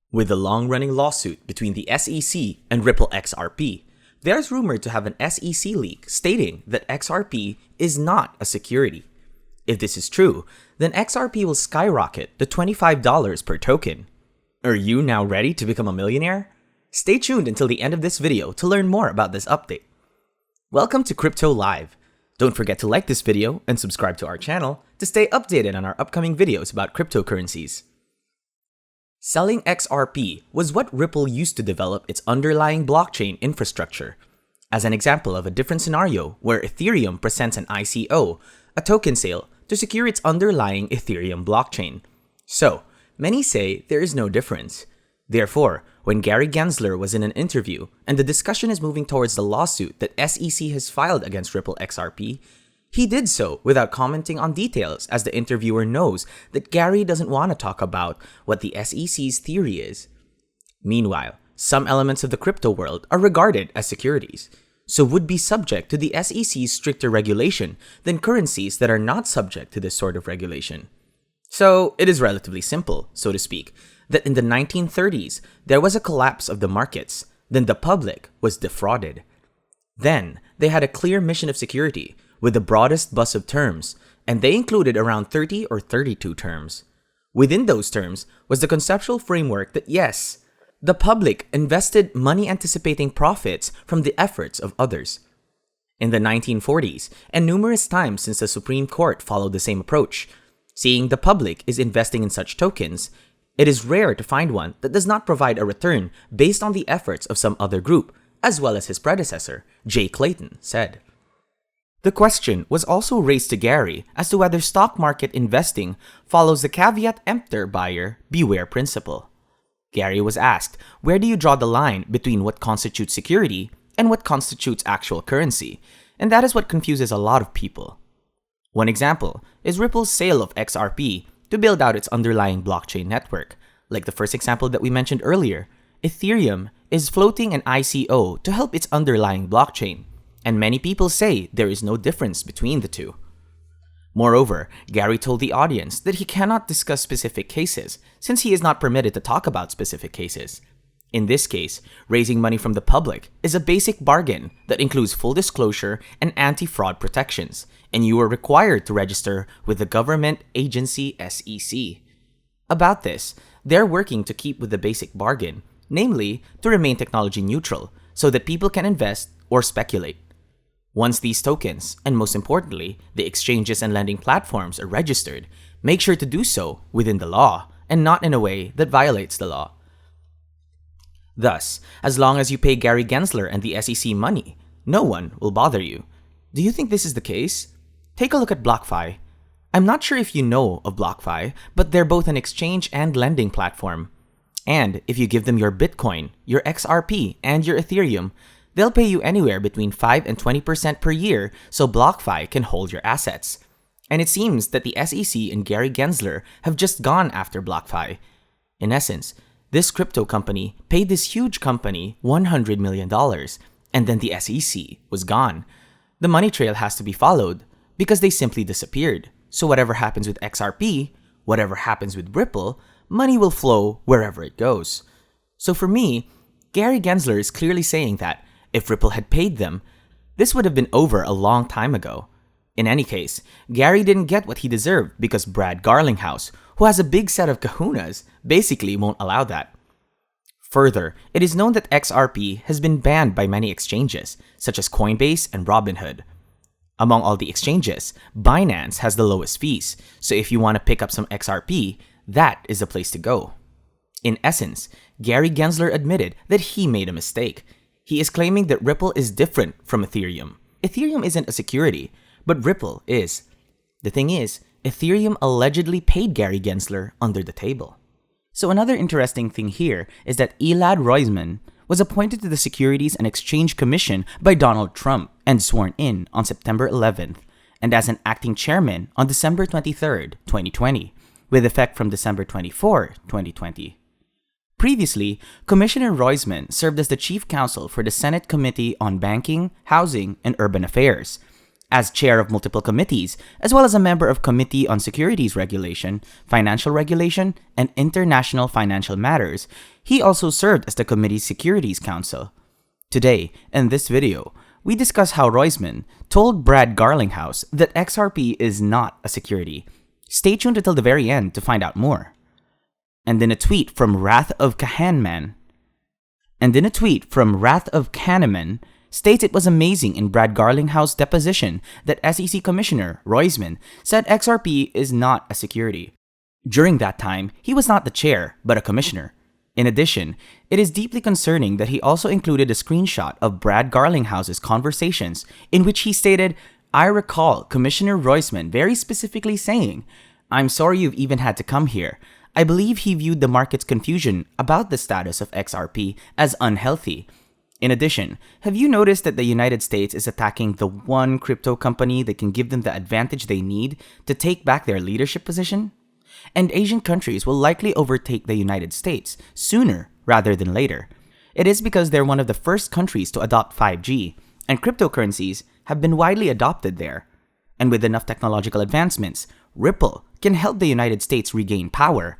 With the long-running lawsuit between the SEC and Ripple XRP, there's rumored to have an SEC leak stating that XRP is not a security. If this is true, then XRP will skyrocket to $25 per token. Are you now ready to become a millionaire? Stay tuned until the end of this video to learn more about this update. Welcome to Crypto Live. Don't forget to like this video and subscribe to our channel to stay updated on our upcoming videos about cryptocurrencies. Selling XRP was what Ripple used to develop its underlying blockchain infrastructure. As an example of a different scenario where Ethereum presents an ICO, a token sale, to secure its underlying Ethereum blockchain. So, many say there is no difference. Therefore, when Gary Gensler was in an interview and the discussion is moving towards the lawsuit that SEC has filed against Ripple XRP, he did so without commenting on details, as the interviewer knows that Gary doesn't want to talk about what the SEC's theory is. Meanwhile, some elements of the crypto world are regarded as securities, so would be subject to the SEC's stricter regulation than currencies that are not subject to this sort of regulation. So it is relatively simple, so to speak, that in the 1930s, there was a collapse of the markets, then the public was defrauded. Then, they had a clear mission of security, with the broadest bus of terms, and they included around 30 or 32 terms. Within those terms was the conceptual framework that yes, the public invested money anticipating profits from the efforts of others. In the 1940s, and numerous times since the Supreme Court followed the same approach, seeing the public is investing in such tokens, it is rare to find one that does not provide a return based on the efforts of some other group, as well as his predecessor, Jay Clayton, said. The question was also raised to Gary as to whether stock market investing follows the caveat emptor buyer beware principle. Gary was asked, where do you draw the line between what constitutes security and what constitutes actual currency? And that is what confuses a lot of people. One example is Ripple's sale of XRP to build out its underlying blockchain network. Like the first example that we mentioned earlier, Ethereum is floating an ICO to help its underlying blockchain. And many people say there is no difference between the two. Moreover, Gary told the audience that he cannot discuss specific cases since he is not permitted to talk about specific cases. In this case, raising money from the public is a basic bargain that includes full disclosure and anti-fraud protections, and you are required to register with the government agency SEC. About this, they're working to keep with the basic bargain, namely to remain technology neutral so that people can invest or speculate. Once these tokens, and most importantly, the exchanges and lending platforms are registered, make sure to do so within the law and not in a way that violates the law. Thus, as long as you pay Gary Gensler and the SEC money, no one will bother you. Do you think this is the case? Take a look at BlockFi. I'm not sure if you know of BlockFi, but they're both an exchange and lending platform. And if you give them your Bitcoin, your XRP, and your Ethereum, they'll pay you anywhere between 5 and 20% per year so BlockFi can hold your assets. And it seems that the SEC and Gary Gensler have just gone after BlockFi. In essence, this crypto company paid this huge company $100 million, and then the SEC was gone. The money trail has to be followed because they simply disappeared. So whatever happens with XRP, whatever happens with Ripple, money will flow wherever it goes. So for me, Gary Gensler is clearly saying that if Ripple had paid them, this would have been over a long time ago. In any case, Gary didn't get what he deserved because Brad Garlinghouse, who has a big set of kahunas, basically won't allow that. Further, it is known that XRP has been banned by many exchanges, such as Coinbase and Robinhood. Among all the exchanges, Binance has the lowest fees, so if you want to pick up some XRP, that is the place to go. In essence, Gary Gensler admitted that he made a mistake. He is claiming that Ripple is different from Ethereum. Ethereum isn't a security, but Ripple is. The thing is, Ethereum allegedly paid Gary Gensler under the table. So another interesting thing here is that Elad Roizman was appointed to the Securities and Exchange Commission by Donald Trump and sworn in on September 11th, and as an acting chairman on December 23rd, 2020, with effect from December 24, 2020. Previously, Commissioner Roizman served as the chief counsel for the Senate Committee on Banking, Housing, and Urban Affairs. As chair of multiple committees, as well as a member of Committee on Securities Regulation, Financial Regulation, and International Financial Matters, he also served as the committee's Securities Counsel. Today, in this video, we discuss how Roisman told Brad Garlinghouse that XRP is not a security. Stay tuned until the very end to find out more. And in a tweet from Wrath of Kahneman states it was amazing in Brad Garlinghouse's deposition that SEC Commissioner Roisman said XRP is not a security. During that time, he was not the chair, but a commissioner. In addition, it is deeply concerning that he also included a screenshot of Brad Garlinghouse's conversations in which he stated, "I recall Commissioner Roisman very specifically saying, 'I'm sorry you've even had to come here.' I believe he viewed the market's confusion about the status of XRP as unhealthy." In addition, have you noticed that the United States is attacking the one crypto company that can give them the advantage they need to take back their leadership position? And Asian countries will likely overtake the United States sooner rather than later. It is because they're one of the first countries to adopt 5G, and cryptocurrencies have been widely adopted there. And with enough technological advancements, Ripple can help the United States regain power.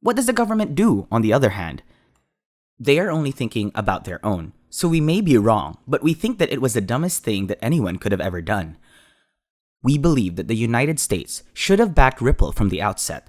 What does the government do, on the other hand? They are only thinking about their own, so we may be wrong, but we think that it was the dumbest thing that anyone could have ever done. We believe that the United States should have backed Ripple from the outset.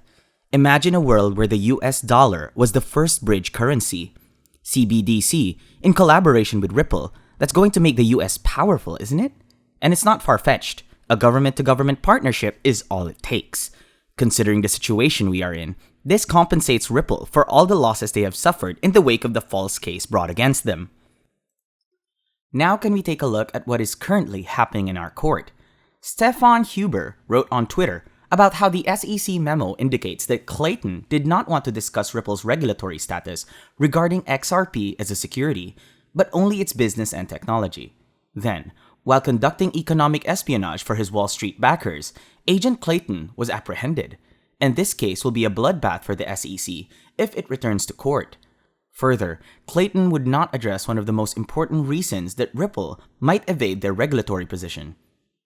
Imagine a world where the US dollar was the first bridge currency. CBDC, in collaboration with Ripple, that's going to make the US powerful, isn't it? And it's not far-fetched. A government-to-government partnership is all it takes. Considering the situation we are in, this compensates Ripple for all the losses they have suffered in the wake of the false case brought against them. Now can we take a look at what is currently happening in our court? Stefan Huber wrote on Twitter about how the SEC memo indicates that Clayton did not want to discuss Ripple's regulatory status regarding XRP as a security, but only its business and technology. Then, while conducting economic espionage for his Wall Street backers, Agent Clayton was apprehended, and this case will be a bloodbath for the SEC if it returns to court. Further, Clayton would not address one of the most important reasons that Ripple might evade their regulatory position.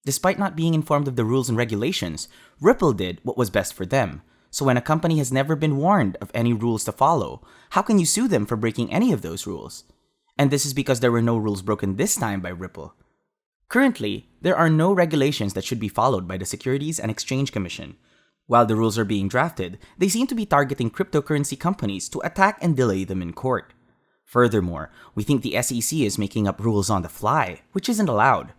Despite not being informed of the rules and regulations, Ripple did what was best for them. So when a company has never been warned of any rules to follow, how can you sue them for breaking any of those rules? And this is because there were no rules broken this time by Ripple. Currently, there are no regulations that should be followed by the Securities and Exchange Commission. While the rules are being drafted, they seem to be targeting cryptocurrency companies to attack and delay them in court. Furthermore, we think the SEC is making up rules on the fly, which isn't allowed.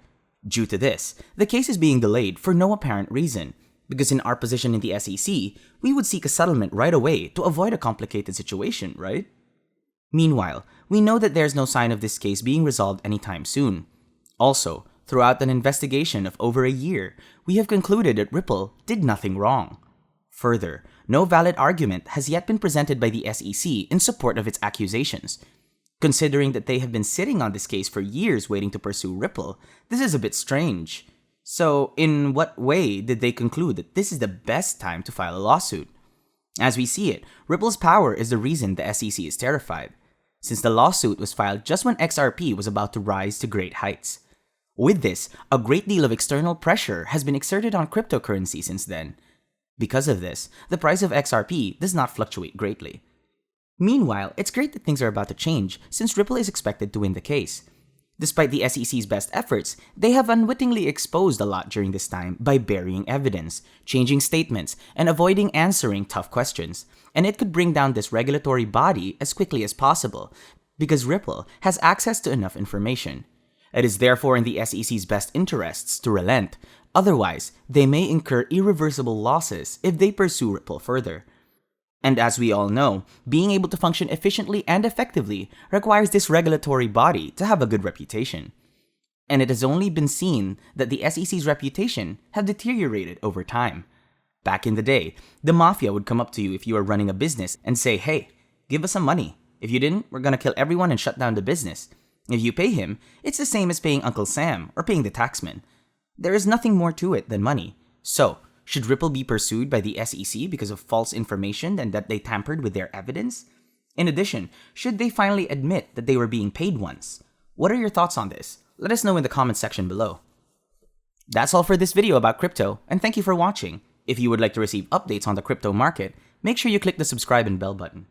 Due to this, the case is being delayed for no apparent reason, because in our position in the SEC, we would seek a settlement right away to avoid a complicated situation, right? Meanwhile, we know that there's no sign of this case being resolved anytime soon. Also, throughout an investigation of over a year, we have concluded that Ripple did nothing wrong. Further, no valid argument has yet been presented by the SEC in support of its accusations. Considering that they have been sitting on this case for years waiting to pursue Ripple, this is a bit strange. So, in what way did they conclude that this is the best time to file a lawsuit? As we see it, Ripple's power is the reason the SEC is terrified, since the lawsuit was filed just when XRP was about to rise to great heights. With this, a great deal of external pressure has been exerted on cryptocurrency since then. Because of this, the price of XRP does not fluctuate greatly. Meanwhile, it's great that things are about to change since Ripple is expected to win the case. Despite the SEC's best efforts, they have unwittingly exposed a lot during this time by burying evidence, changing statements, and avoiding answering tough questions. And it could bring down this regulatory body as quickly as possible, because Ripple has access to enough information. It is therefore in the SEC's best interests to relent. Otherwise, they may incur irreversible losses if they pursue Ripple further. And as we all know, being able to function efficiently and effectively requires this regulatory body to have a good reputation. And it has only been seen that the SEC's reputation have deteriorated over time. Back in the day, the mafia would come up to you if you were running a business and say, "Hey, give us some money. If you didn't, we're gonna kill everyone and shut down the business." If you pay him, it's the same as paying Uncle Sam or paying the taxman. There is nothing more to it than money. So, should Ripple be pursued by the SEC because of false information and that they tampered with their evidence? In addition, should they finally admit that they were being paid once? What are your thoughts on this? Let us know in the comments section below. That's all for this video about crypto, and thank you for watching. If you would like to receive updates on the crypto market, make sure you click the subscribe and bell button.